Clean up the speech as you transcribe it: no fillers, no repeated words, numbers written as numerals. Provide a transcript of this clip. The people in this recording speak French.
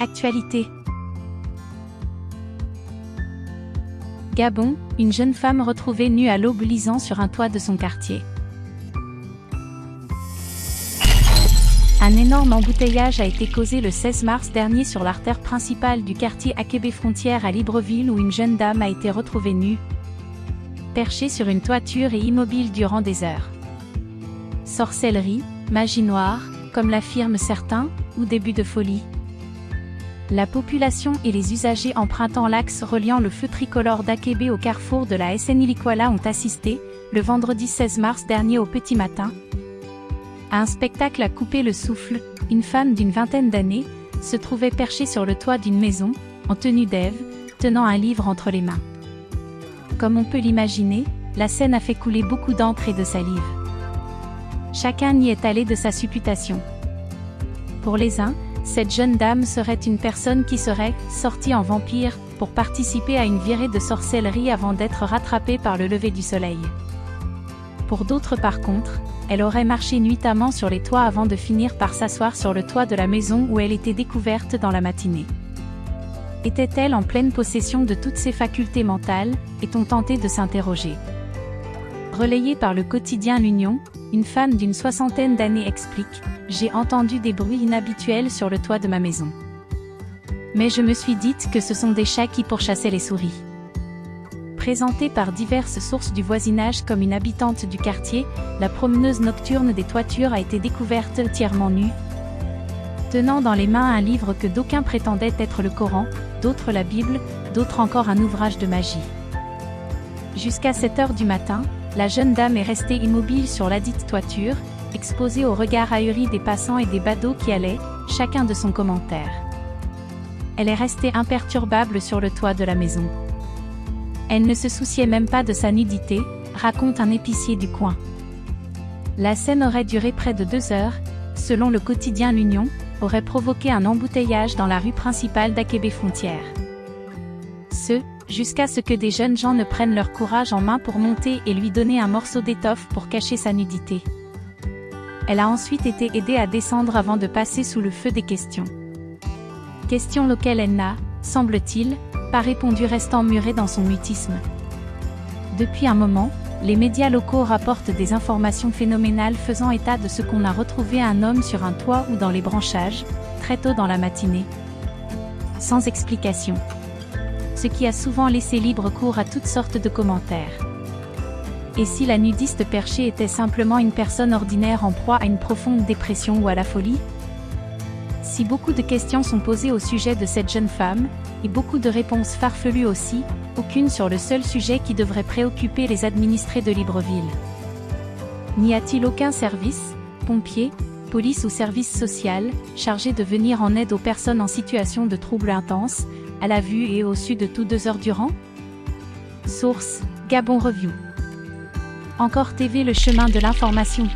Actualité. Gabon, une jeune femme retrouvée nue à l'aube lisant sur un toit de son quartier. Un énorme embouteillage a été causé le 16 mars dernier sur l'artère principale du quartier Akébé Frontière à Libreville où une jeune dame a été retrouvée nue, perchée sur une toiture et immobile durant des heures. Sorcellerie, magie noire, comme l'affirment certains, ou début de folie. La population et les usagers empruntant l'axe reliant le feu tricolore d'Akébé au carrefour de la SNI-Likwala ont assisté, le vendredi 16 mars dernier au petit matin, à un spectacle à couper le souffle. Une femme d'une vingtaine d'années se trouvait perchée sur le toit d'une maison, en tenue d'Ève, tenant un livre entre les mains. Comme on peut l'imaginer, la scène a fait couler beaucoup d'encre et de salive. Chacun y est allé de sa supputation. Pour les uns, cette jeune dame serait une personne qui serait sortie en vampire pour participer à une virée de sorcellerie avant d'être rattrapée par le lever du soleil. Pour d'autres par contre, elle aurait marché nuitamment sur les toits avant de finir par s'asseoir sur le toit de la maison où elle était découverte dans la matinée. Était-elle en pleine possession de toutes ses facultés mentales, est-on tenté de s'interroger. Relayée par le quotidien L'Union, une femme d'une soixantaine d'années explique « J'ai entendu des bruits inhabituels sur le toit de ma maison. Mais je me suis dite que ce sont des chats qui pourchassaient les souris. » Présentée par diverses sources du voisinage comme une habitante du quartier, la promeneuse nocturne des toitures a été découverte entièrement nue, tenant dans les mains un livre que d'aucuns prétendaient être le Coran, d'autres la Bible, d'autres encore un ouvrage de magie. Jusqu'à 7 heures du matin, la jeune dame est restée immobile sur ladite toiture, exposée au regard ahuri des passants et des badauds qui allaient, chacun de son commentaire. Elle est restée imperturbable sur le toit de la maison. Elle ne se souciait même pas de sa nudité, raconte un épicier du coin. La scène aurait duré près de 2 heures, selon le quotidien L'Union, aurait provoqué un embouteillage dans la rue principale d'Akébé Frontière. Jusqu'à ce que des jeunes gens ne prennent leur courage en main pour monter et lui donner un morceau d'étoffe pour cacher sa nudité. Elle a ensuite été aidée à descendre avant de passer sous le feu des questions. Questions auxquelles elle n'a, semble-t-il, pas répondu restant murée dans son mutisme. Depuis un moment, les médias locaux rapportent des informations phénoménales faisant état de ce qu'on a retrouvé un homme sur un toit ou dans les branchages, très tôt dans la matinée. Sans explication. Ce qui a souvent laissé libre cours à toutes sortes de commentaires. Et si la nudiste perchée était simplement une personne ordinaire en proie à une profonde dépression ou à la folie? Si beaucoup de questions sont posées au sujet de cette jeune femme, et beaucoup de réponses farfelues aussi, aucune sur le seul sujet qui devrait préoccuper les administrés de Libreville. N'y a-t-il aucun service, pompiers, police ou service social, chargé de venir en aide aux personnes en situation de troubles intenses, à la vue et au su de tout 2 heures durant? Source, Gabon Review. Encore TV, le chemin de l'information.